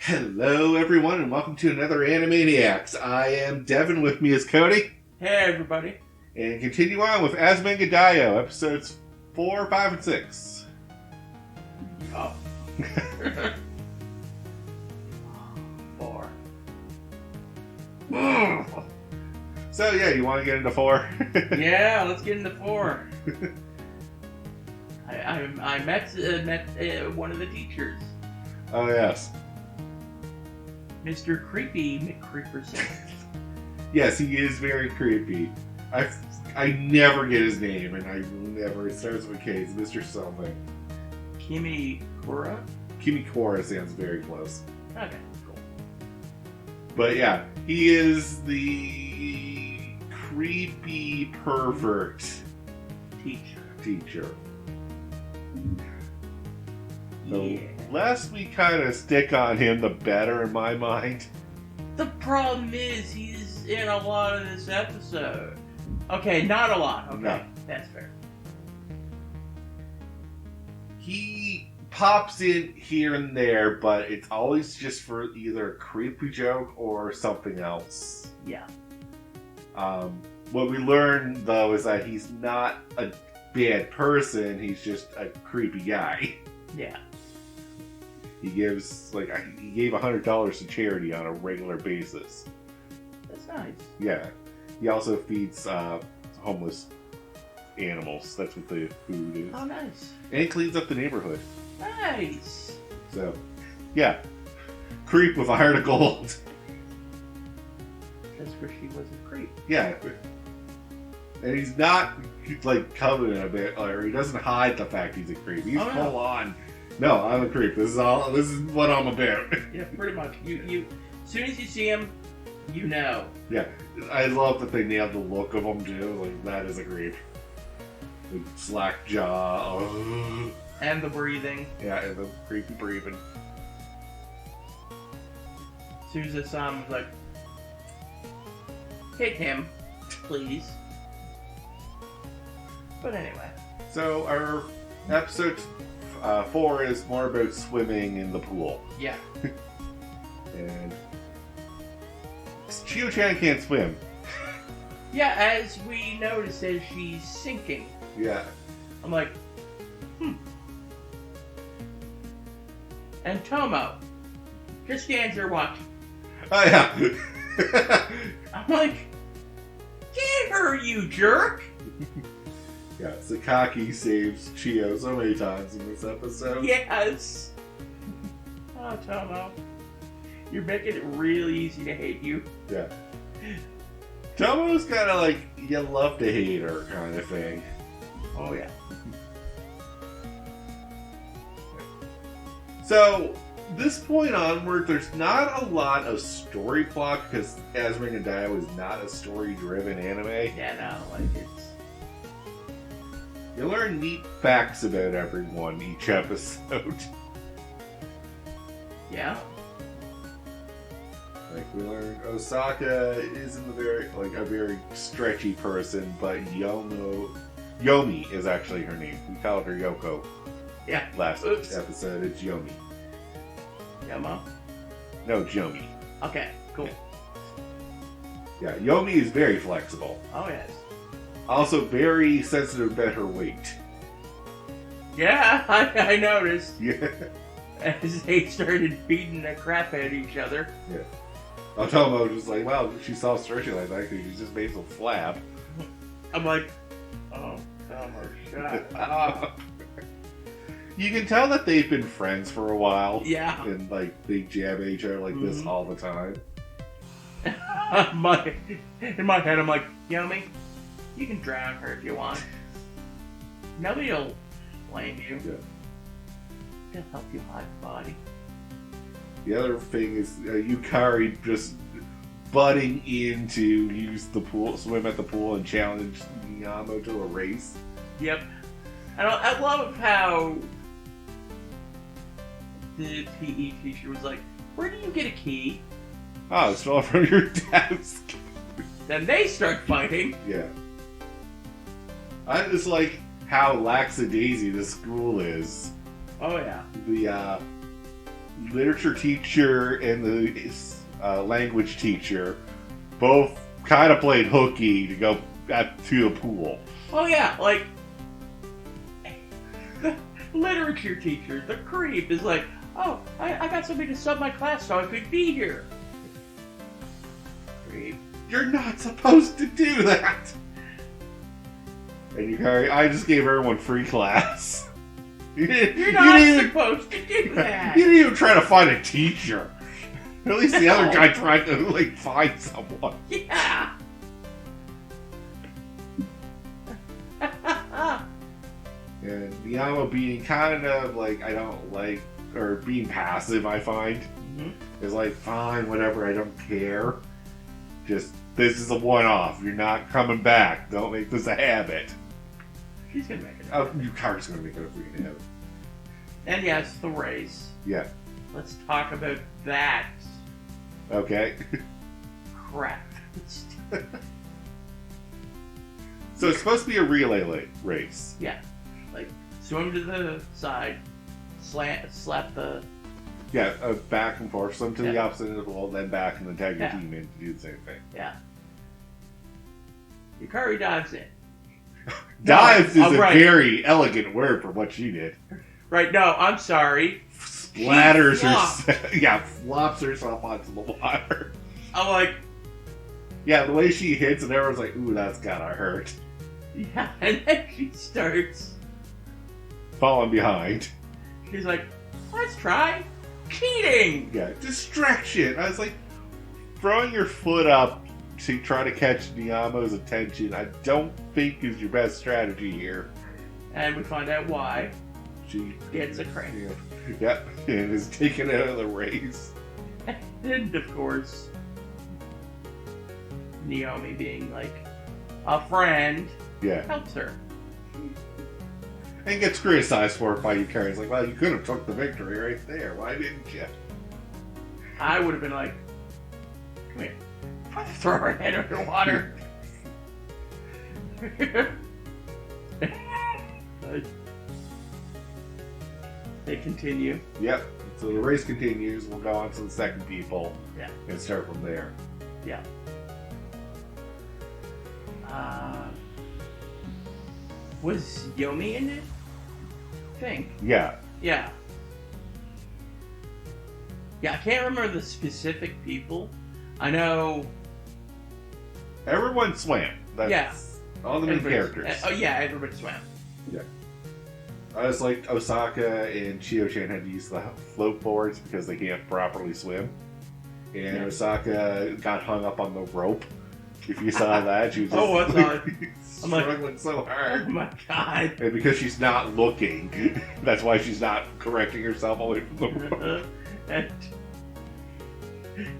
Hello, everyone, and welcome to another Animeniacs. I am Devin. With me is Cody. Hey, everybody. And continue on with Azumanga Daioh, episodes 4, 5, and 6. Oh. 4. So, yeah, you want to get into 4? Yeah, let's get into 4. I met one of the teachers. Oh, yes. Mr. Creepy McCreeperson. Yes, he is very creepy. I never get his name, and I never. It starts with a K. It's Mr. Something. Kimikura? Kimikura sounds very close. Okay, cool. But yeah, he is the creepy pervert teacher. The less we kind of stick on him, the better in my mind. The problem is he's in a lot of this episode. Okay, not a lot. Okay, no. That's fair. He pops in here and there, but it's always just for either a creepy joke or something else. Yeah. What we learn, though, is that he's not a bad person. He's just a creepy guy. Yeah. He gives, he gave $100 to charity on a regular basis. That's nice. Yeah. He also feeds homeless animals. That's what the food is. Oh, nice. And he cleans up the neighborhood. Nice. So, yeah. Creep with a heart of gold. That's where she was a creep. Yeah. And he's not, coveting a bit, or he doesn't hide the fact he's a creep. He's full on. No, I'm a creep. This is what I'm about. Yeah, pretty much. You as soon as you see him, you know. Yeah. I love that they nailed the look of him, too. That is a creep. The slack jaw. Oh. And the breathing. Yeah, and the creepy breathing. As soon as I saw him, I was like, take him, please. But anyway. So, our episode 4 is more about swimming in the pool. Yeah. And Chiyo-chan can't swim. Yeah, as we notice as she's sinking. Yeah. I'm like, And Tomo just stands there watching. Oh, yeah. I'm like, get her, you jerk! Yeah, Sakaki saves Chiyo so many times in this episode. Yes! Oh, Tomo. You're making it really easy to hate you. Yeah. Tomo's kind of you love to hate her kind of thing. Oh, yeah. So, this point onward, there's not a lot of story plot because Azumanga Daioh is not a story-driven anime. Yeah, no, it's... You learn neat facts about everyone each episode. Yeah. We learned Osaka isn't a very stretchy person, but Yomi is actually her name. We called her Yoko. Yeah. Last episode, it's Yomi. Yomo? No, Jomi. Okay, cool. Yeah, Yomi is very flexible. Oh, yes. Also very sensitive about her weight. Yeah, I noticed. Yeah. As they started beating the crap out of each other. Yeah. Otomo was like, well, she's all stretchy like that because she's just made some flab. I'm like, oh, Tomo, shut up. You can tell that they've been friends for a while. Yeah. And they jab at each other this all the time. In my head, I'm like, Yomi, you can drown her if you want. Nobody'll blame you. Yeah. They'll help you hide the body. The other thing is Yukari just butting in to use the pool, swim at the pool, and challenge Miyamo to a race. Yep. And I love how the PE teacher was like, where do you get a key? Oh, it's all from your desk. Then they start fighting. Yeah. I just like how lackadaisy the school is. Oh, yeah. literature teacher and the language teacher both kind of played hooky to go to the pool. Oh yeah, like the literature teacher, the creep, is like, oh, I got somebody to sub my class so I could be here. Creep. You're not supposed to do that. And Yukari, I just gave everyone free class. You're not supposed to do that. You didn't even try to find a teacher. At least the other guy tried to find someone. Yeah. And Yama being kind of I don't like, or being passive, I find. Is fine, whatever, I don't care. Just, this is a one-off. You're not coming back. Don't make this a habit. She's gonna make it. Oh, Yukari's gonna make it a freaking habit. And yes, the race. Yeah. Let's talk about that. Okay. Crap. So it's supposed to be a relay race. Yeah. Swim to the side, slap the... Yeah, back and forth, swim to the opposite end of the wall, then back, and then tag your team in to do the same thing. Yeah. Yukari dives in. Dives is a very elegant word for what she did. Right, no, I'm sorry. Splatters herself. Yeah, flops herself onto the water. I'm like... Yeah, the way she hits, and everyone's like, ooh, that's gotta hurt. Yeah, and then she starts... falling behind. She's like, let's try cheating! Yeah, distraction. I was like, throwing your foot up to try to catch Niyamo's attention, I don't think is your best strategy here. And we find out why. She gets a cramp. Yep, and is taken out of the race. And of course, Naomi being a friend, helps her. And gets criticized for it by Yukari. It's like, well, you could have took the victory right there. Why didn't you? I would have been like, come here. Throw her head underwater. They continue. Yep. So the race continues. We'll go on to the second people. Yeah. And start from there. Yeah. Was Yomi in it? I think. Yeah. Yeah. Yeah, I can't remember the specific people. I know... Everyone swam. That's all the main characters. Oh, yeah, everybody swam. Yeah. I was like, Osaka and Chiyo-chan had to use the float boards because they can't properly swim. And Osaka got hung up on the rope. If you saw that, she was just struggling so hard. Oh my god. And because she's not looking, that's why she's not correcting herself away from the rope. And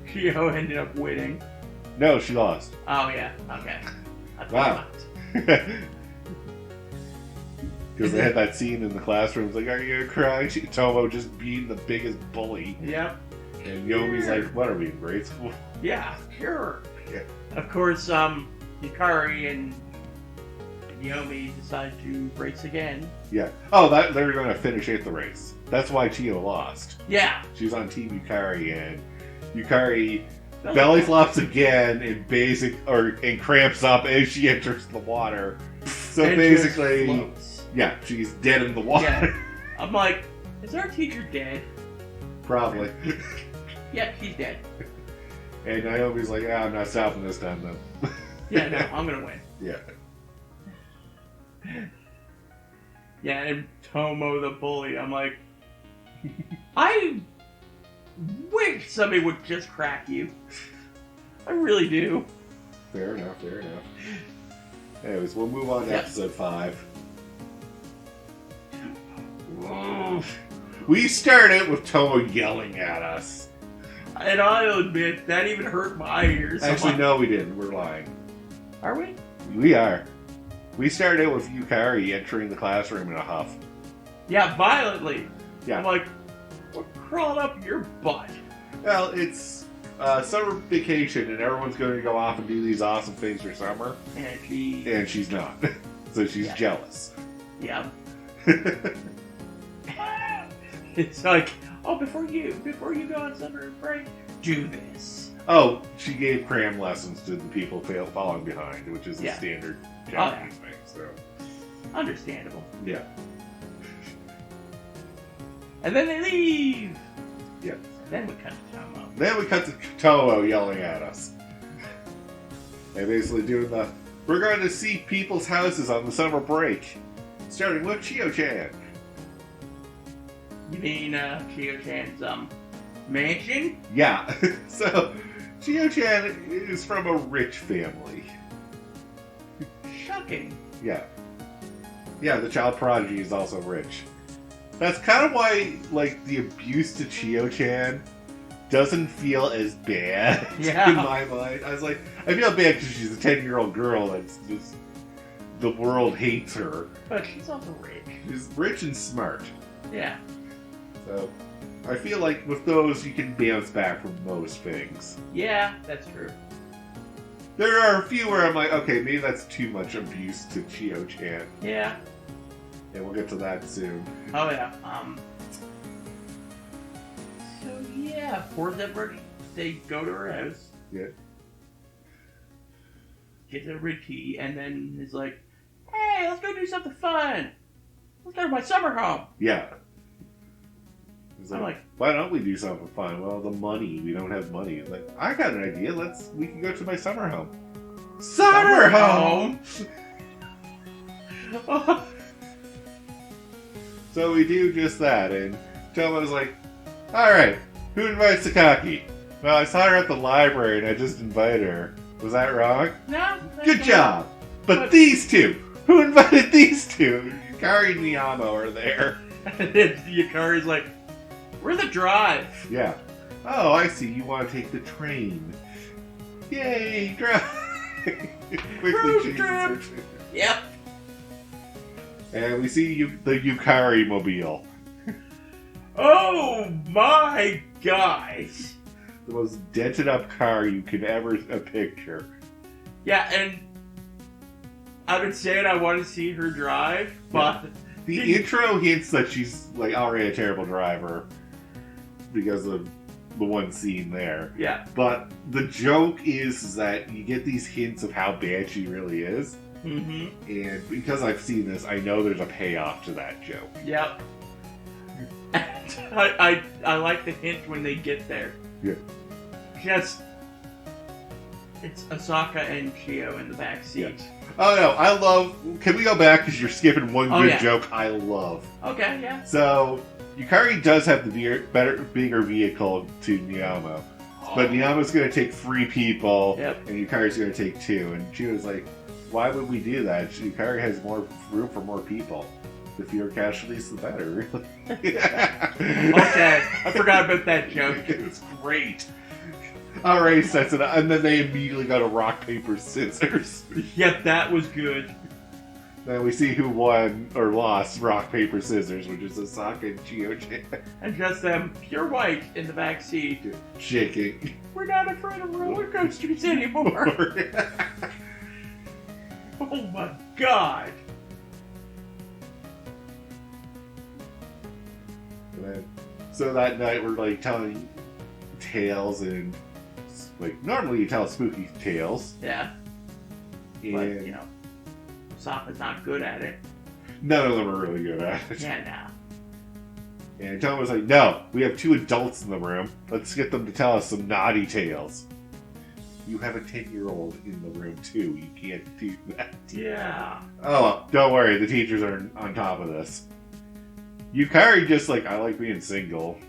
Chiyo ended up winning. No, she lost. Oh yeah, okay. Wow. Because they had that scene in the classroom. It's like, are you gonna cry? Tomo just being the biggest bully. Yep. And Yomi's like, what are we, in grade school? Yeah, sure. Yeah. Of course, Yukari and Yomi decide to race again. Yeah. Oh, they're going to finish at the race. That's why Chiyo lost. Yeah. She's on Team Yukari, and Yukari belly flops again and cramps up as she enters the water. So and basically, yeah, she's dead in the water. Yeah. I'm like, is our teacher dead? Probably. Yeah, she's dead. And Naomi's like, I'm not stopping this time, though. Yeah, no, I'm gonna win. Yeah. Yeah, and Tomo the bully, I'm like, I wish somebody would just crack you. I really do. Fair enough, fair enough. Anyways, we'll move on to episode 5. We started with Tomo yelling at us. And I'll admit, that even hurt my ears. Actually, no, we didn't. We're lying. Are we? We are. We started with Yukari entering the classroom in a huff. Yeah, violently. Yeah. I'm like, what crawled up your butt? Well, it's summer vacation, and everyone's going to go off and do these awesome things for summer. And she's not. So she's jealous. Yeah. It's like, oh, before you go on summer break, do this. Oh, she gave cram lessons to the people falling behind, which is a standard Japanese thing. So understandable. Yeah. And then they leave. Yeah. Then we cut to Tomo. Then we cut to Tomo yelling at us. And basically doing the, we're going to see people's houses on the summer break. Starting with Chiyo-chan. You mean Chiyo-chan's mansion? Yeah. So, Chiyo-chan is from a rich family. Shocking. Yeah. Yeah, the child prodigy is also rich. That's kind of why, like, the abuse to Chiyo-chan doesn't feel as bad in my mind. I was like, I feel bad because she's a 10-year-old girl that's just, the world hates her. But she's also rich. She's rich and smart. Yeah. So, I feel like with those, you can bounce back from most things. Yeah, that's true. There are a few where I'm like, okay, maybe that's too much abuse to Chiyo-chan. Yeah. And we'll get to that soon. Oh, yeah. So, yeah, for them, they go to her house. Yeah. Get a red tea, and then is like, hey, let's go do something fun. Let's go to my summer home. Yeah. I'm like, why don't we do something fun? Well, the money. We don't have money. It's like, I got an idea. We can go to my summer home. Summer home! So we do just that, and Tomo's like, alright, who invites Sakaki? Well, I saw her at the library and I just invited her. Was that wrong? No. Good job! But these two! Who invited these two? Yukari and Miyamo are there. Yukari's like, we're the drive. Yeah. Oh, I see. You want to take the train. Yay, drive! Quickly trip. Yep. And we see the Yukari mobile. Oh my gosh! The most dented up car you could ever picture. Yeah, and I've been saying I want to see her drive, but the intro hints that she's like already a terrible driver because of the one scene there. Yeah. But the joke is that you get these hints of how bad she really is. Mm-hmm. And because I've seen this, I know there's a payoff to that joke. Yep. I like the hint when they get there. Yeah. Just, it's Asaka and Chiyo in the back seat. Yeah. Oh no, I love. Can we go back because you're skipping one good joke I love. Okay, yeah. So Yukari does have the bigger vehicle to Miyamo, but Miyamo's going to take 3 people, and Yukari's going to take 2. And Chiyo's like, why would we do that? Yukari has more room for more people. The fewer casualties, the better. Okay, I forgot about that joke. It's great. Alright, sets it up, and then they immediately go to rock, paper, scissors. Yep, that was good. Then we see who won or lost rock, paper, scissors, which is Asaka and Chiyo-chan. And just them, pure white in the back seat. Shaking. We're not afraid of roller coasters anymore. Oh my god. So that night we're like telling tales and like normally you tell spooky tales. Yeah. And but, you know, Sokka's not good at it. None of them are really good at it. Yeah, no. And Tom was like, no, we have 2 adults in the room. Let's get them to tell us some naughty tales. You have a 10-year-old in the room too. You can't do that. Yeah. Oh, don't worry. The teachers are on top of this. Yukari just like, I like being single.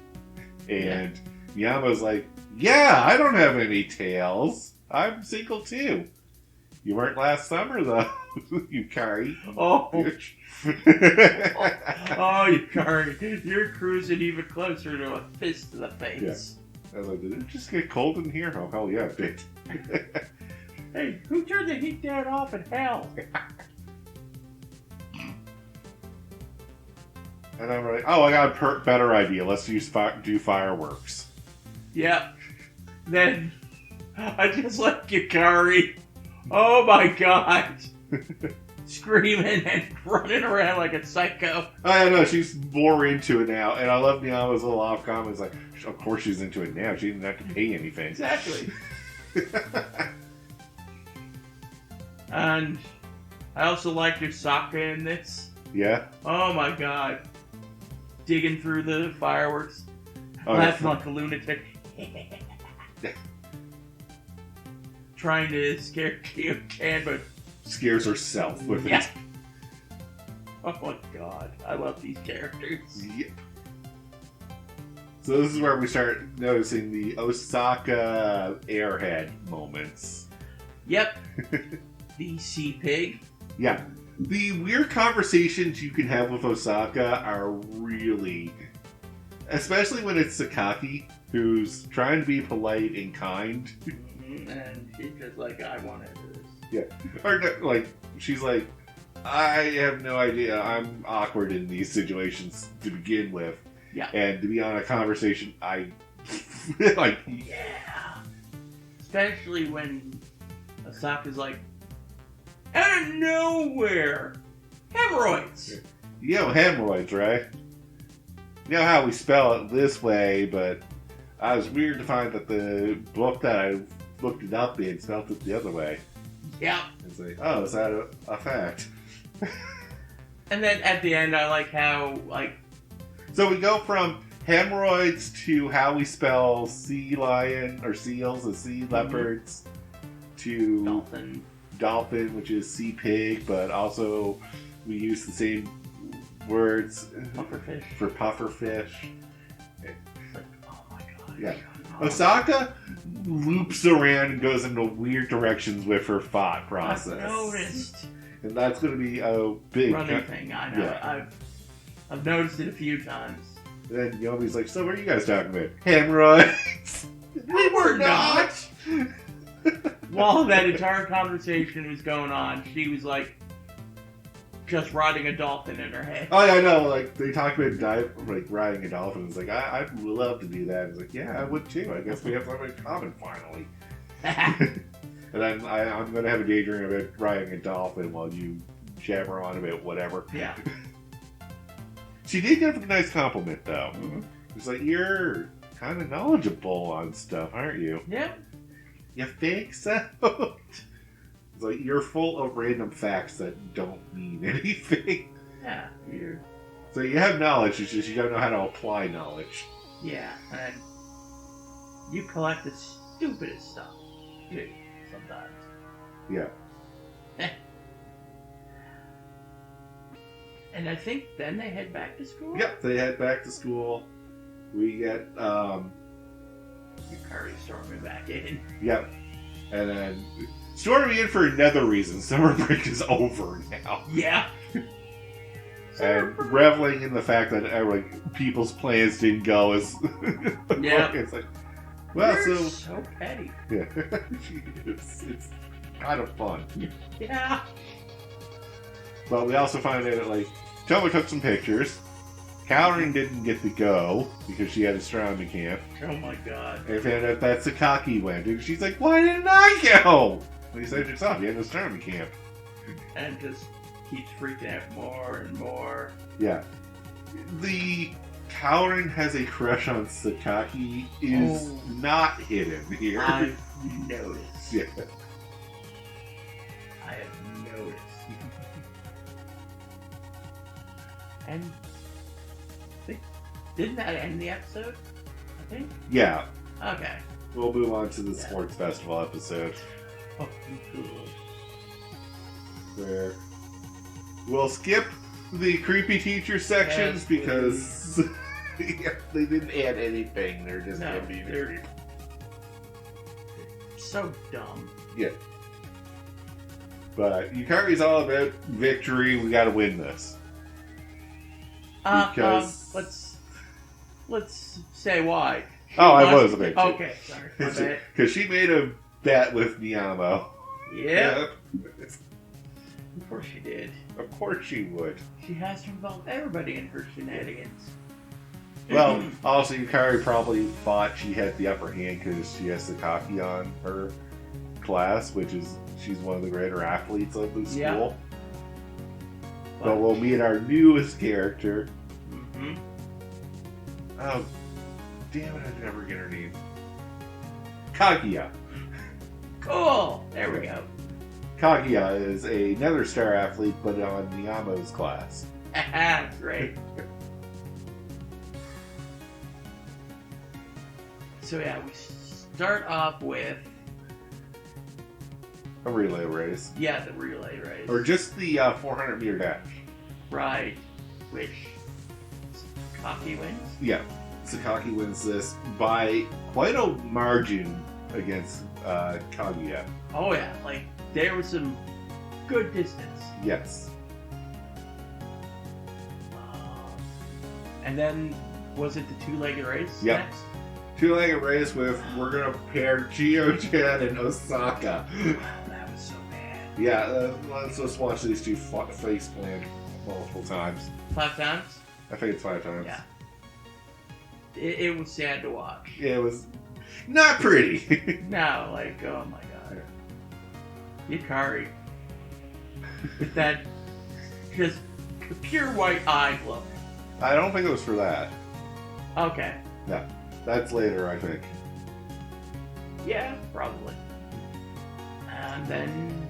And Miyamo's like, yeah, I don't have any tales. I'm single too. You weren't last summer though, Yukari. Oh. Yukari, you're cruising even closer to a fist to the face. Yeah. I was like, did it just get cold in here? Oh, hell yeah, it did. Hey, who turned the heat down off in hell? And I'm like, oh, I got a better idea. Let's do fireworks. Yep. Then, I just like Yukari. Oh my god. screaming and running around like a psycho. I don't know, she's more into it now, and I love Niama's little off comments like, of course she's into it now, she didn't have to pay anything. Exactly. And I also liked Osaka in this. Yeah? Oh my god. Digging through the fireworks. Oh, Laughing like a lunatic. Trying to scare Chiyo-chan, but scares herself with yeah. it. Oh my god. I love these characters. Yep. So this is where we start noticing the Osaka airhead moments. Yep. The sea pig. Yeah. The weird conversations you can have with Osaka are really... Especially when it's Sakaki, who's trying to be polite and kind. And she's just like, I wanted this. Yeah. Or, like, she's like, I have no idea. I'm awkward in these situations to begin with. Yeah. And to be on a conversation, I... like... Yeah. Especially when Osaka's like, out of nowhere! Hemorrhoids! You know hemorrhoids, right? You know how we spell it this way, but I was weird to find that the book that I looked it up in spelled it the other way. Yeah. It's like, oh, is that a fact? And then at the end, I like how, like... So we go from hemorrhoids to how we spell sea lion, or seals and sea leopards, to dolphin, which is sea pig, but also we use the same words pufferfish. For pufferfish. Like, oh my god. Yeah. Osaka loops around and goes into weird directions with her thought process. I've noticed. And that's going to be a big running thing. I know. Yeah. I've noticed it a few times. And then Yomi's like, so what are you guys talking about? Hemorrhoids? We were not! While that entire conversation was going on, she was like, just riding a dolphin in her head. Oh, yeah, I know. Like, they talk about riding a dolphin. It's like, I'd love to do that. It's like, yeah, I would too. I guess we have something in common finally. And then I'm going to have a daydream about riding a dolphin while you jabber on about whatever. Yeah. She did give a nice compliment, though. Mm-hmm. It's like, you're kind of knowledgeable on stuff, aren't you? Yeah. You think so? It's like, you're full of random facts that don't mean anything. Yeah. You're... So you have knowledge, it's just you don't know how to apply knowledge. Yeah, and you collect the stupidest stuff, too, sometimes. Yeah. And I think then they head back to school? Yep, they head back to school. We get, Yukari storming back in. Yep. And then, storming in for another reason. Summer break is over now. Yeah. And reveling in the fact that like people's plans didn't go as... Yeah. It's like, well, You're so petty. Yeah. It's kind of fun. Yeah. But we also find out that, like, Tomo took some pictures. Cowering didn't get to go because she had astronomy camp. Oh my god. And found out that Sakaki went. And she's like, why didn't I go? Well, you said it yourself, you had an astronomy camp. And just keeps freaking out more and more. Yeah. The Cowering has a crush on Sakaki is not hidden here. I've noticed. Yeah. I have noticed. And didn't that end the episode? I think? Yeah. Okay. We'll move on to the sports festival episode. Oh, good. Where we'll skip the creepy teacher sections because yeah, they didn't add anything. They're just gonna be they're so dumb. Yeah. But Yukari's all about victory. We gotta win this. Because let's say why. I was a bit. Okay, sorry. Because she made a bet with Miyamo. Yeah. Of course she did. Of course she would. She has to involve everybody in her shenanigans. Well, also Yukari probably thought she had the upper hand because she has Sakaki on her class, which is she's one of the greater athletes of the school. But we'll meet our newest character. Mm-hmm. Oh, damn it, I never get her name. Kaguya. Cool! There we go. Kaguya is a Nether Star athlete, but on Niyamo's class. Great. So yeah, we start off with... A relay race. Yeah, the relay race. Or just the 400 meter dash. Right. Which... Sakaki wins? Yeah. Sakaki wins this by quite a margin against Kaguya. Oh yeah, like, there was some good distance. Yes. And then, was it the two-legged race Yep. next? Two-legged race with, we're going to pair Chiyo-chan and Osaka. That was so bad. Yeah, let's just watch these two face plant multiple times. 5 times? I think it's 5 times. Yeah. It was sad to watch. It was not pretty. No, like, oh my god. Yukari. With that just pure white eye look. I don't think it was for that. Okay. No, that's later, I think. Yeah, probably. And then...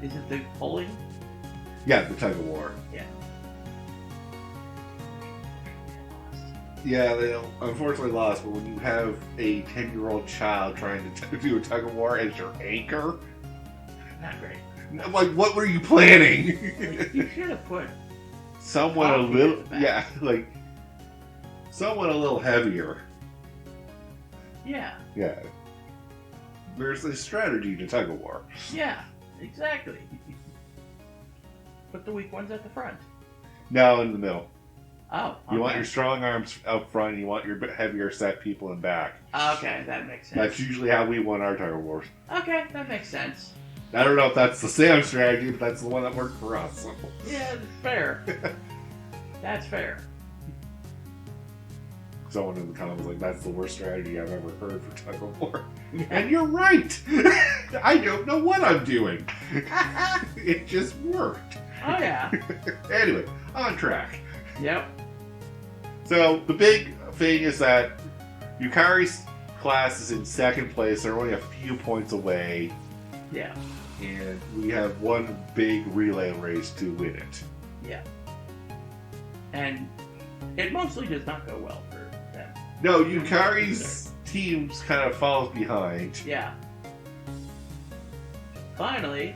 Is it the pulling? Yeah, the tug of war. Yeah. Yeah, they unfortunately lost, but when you have a 10-year-old child trying to do a tug of war as your anchor, Not great. I'm like, what were you planning? Like, you should have put Someone a coffee little, in the back. yeah, like, someone a little heavier. Yeah. Yeah. There's a strategy to tug of war. Yeah, exactly. Put the weak ones at the front. No, in the middle. Oh, okay. You want your strong arms up front, and you want your heavier set people in back. Okay, that makes sense. That's usually how we won our tug of wars. Okay, that makes sense. I don't know if that's the Sam strategy, but that's the one that worked for us. So. Yeah, that's fair. That's fair. Someone in the comments was like, that's the worst strategy I've ever heard for tug of war. Yeah. And you're right! I don't know what I'm doing. It just worked. Oh, yeah. Anyway, on track. Yep. So, the big thing is that Yukari's class is in second place. They're only a few points away. Yeah. And we have one big relay race to win it. Yeah. And it mostly does not go well for them. No, Yukari's team kind of falls behind. Yeah. Finally,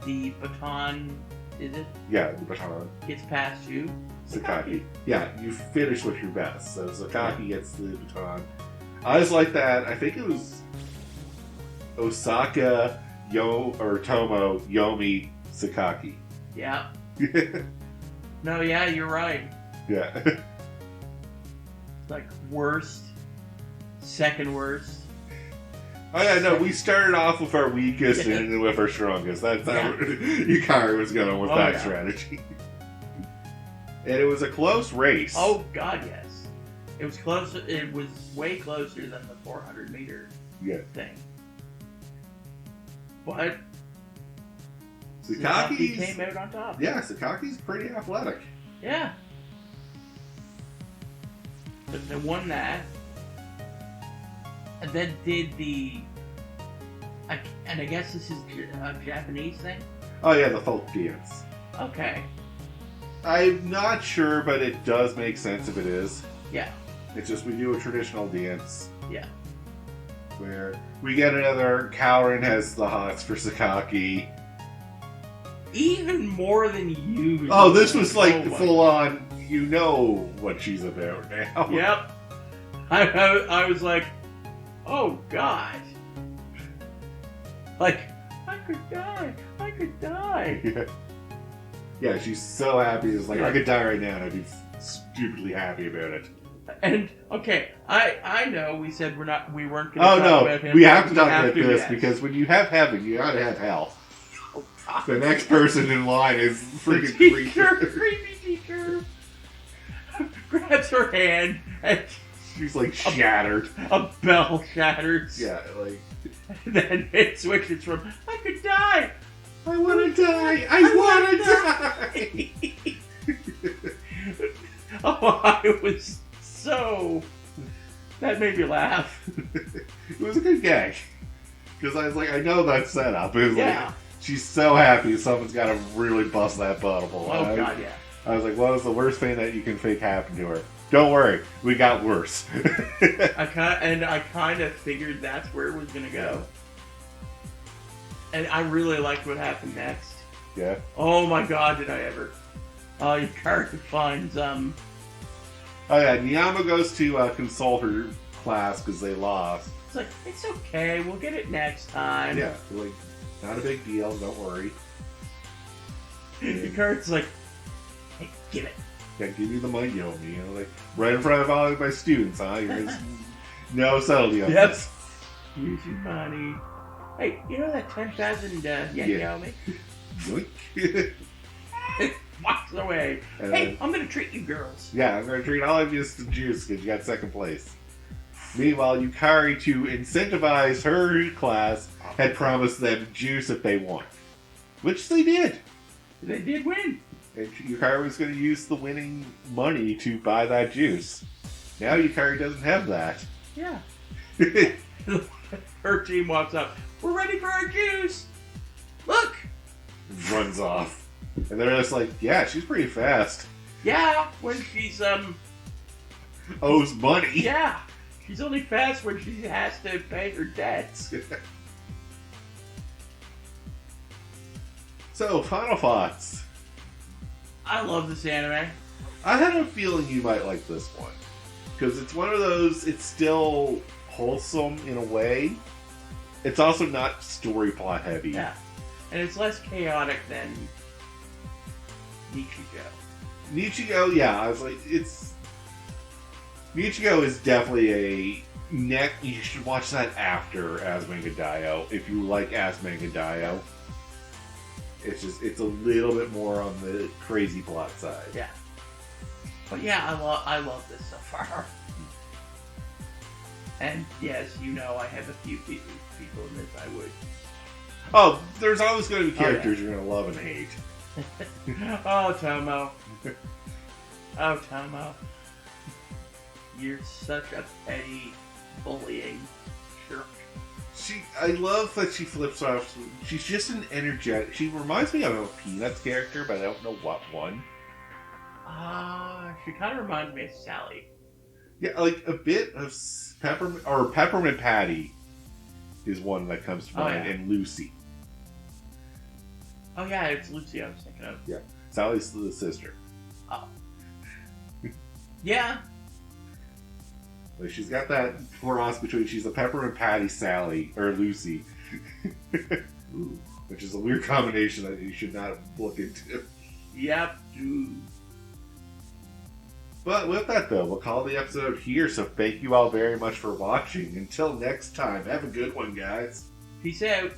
the baton, is it? Yeah, the baton. Gets past you. Sakaki. Yeah, you finish with your best. So Sakaki gets the baton. I just like that. I think it was Osaka, Tomo, Yomi, Sakaki. Yeah. No, yeah, you're right. Yeah. Like, worst, second worst. Oh yeah, no, we started off with our weakest and ended with our strongest. That's how Yukari was going with that strategy. And it was a close race. Oh god, yes. It was close. It was way closer than the 400 meter thing. But Sakaki came out on top. Yeah, Sakaki's pretty athletic. Yeah. But they won that. And then did the... and I guess this is a Japanese thing? Oh yeah, the folk dance. Okay. I'm not sure, but it does make sense if it is. Yeah. It's just we do a traditional dance. Yeah. Where we get another Kaorin has the hots for Sakaki. Even more than usual. Oh, this was like full on, you know what she's about now. Yep. I was like, oh god. Like, I could die. I could die. Yeah. Yeah, she's so happy. It's like, I could die right now and I'd be stupidly happy about it. And, okay, I know we said we weren't going to talk about him. We have to talk about this because when you have heaven, you gotta have hell. Oh, the next person in line is freaking creepy teacher. Grabs her hand and she's like shattered. A bell shatters. Yeah, like. And then it switches from, I could die, I want to die! I want to die! Oh, I was so... That made me laugh. It was a good gag. Because I was like, I know that's set up. It was Yeah. like, she's so happy someone's got to really bust that bubble. Oh, God, yeah. I was like, what was the worst thing that you can fake happen to her? Don't worry, we got worse. I kind of figured that's where it was going to go. And I really liked what happened next. Yeah. Oh, my God, did I ever. Yukari finds, Oh, yeah, Niyama goes to console her class because they lost. It's like, it's okay, we'll get it next time. Yeah, like, not a big deal, don't worry. Yukari's like, hey, give it. Yeah, give me the money, Yomi. Like, right in front of all of my students, huh? No subtlety on Yep. this. Here's your money. Hey, you know that 10,000 yen you owe me? Yoink. Walks away. Hey, I'm gonna treat you girls. Yeah, I'm gonna treat all of you to juice because you got second place. Meanwhile, Yukari, to incentivize her class, had promised them juice if they won. Which they did. They did win. And Yukari was going to use the winning money to buy that juice. Now Yukari doesn't have that. Yeah. Her team walks up. We're ready for our juice. Look. Runs off. And they're just like, yeah, she's pretty fast. Yeah, when she's, Owes money. Yeah. She's only fast when she has to pay her debts. So, final thoughts. I love this anime. I had a feeling you might like this one. Because it's one of those, it's still wholesome in a way. It's also not story plot heavy. Yeah. And it's less chaotic than Nichijou. Nichijou, yeah, I was like, Nichijou is definitely a you should watch that after Azumanga Daioh, if you like Azumanga Daioh. It's a little bit more on the crazy plot side. Yeah. But yeah, I love this so far. And yes, you know I have a few people in this I would. Oh, there's always going to be characters you're going to love and hate. Oh, Tomo. Oh, Tomo. You're such a petty, bullying jerk. I love that she flips off. She's just an energetic. She reminds me of a Peanuts character, but I don't know what one. She kind of reminds me of Sally. Yeah, like a bit of Peppermint Patty is one that comes to mind, and Lucy. Oh yeah, it's Lucy I was thinking of. Yeah, Sally's the sister. Oh. Yeah. Like she's got that cross between she's a Peppermint Patty Sally or Lucy, Ooh. which is a weird combination that you should not look into. Yep. Ooh. But with that though, we'll call the episode here. So thank you all very much for watching. Until next time, have a good one, guys. Peace out.